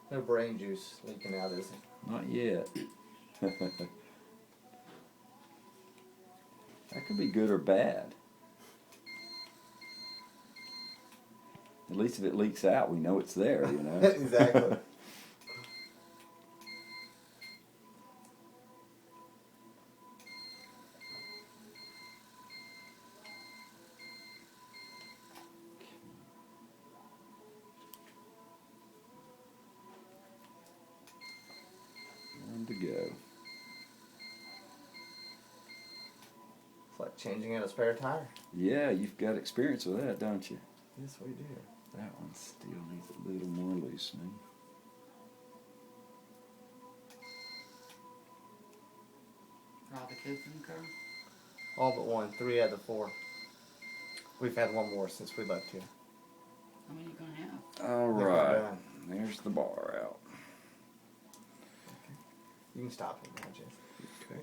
No brain juice leaking out, is it? Not yet. That could be good or bad. At least if it leaks out, we know it's there, you know. Exactly. Time to go. It's like changing out a spare tire. Yeah, you've got experience with that, don't you? Yes, we do. That one still needs a little more loosening. Are all the kids in the car? All but one. 3 out of the 4. We've had one more since we left here. How many are you gonna have? All They're right. done. There's the bar out. You can stop it now, Jeff. Okay.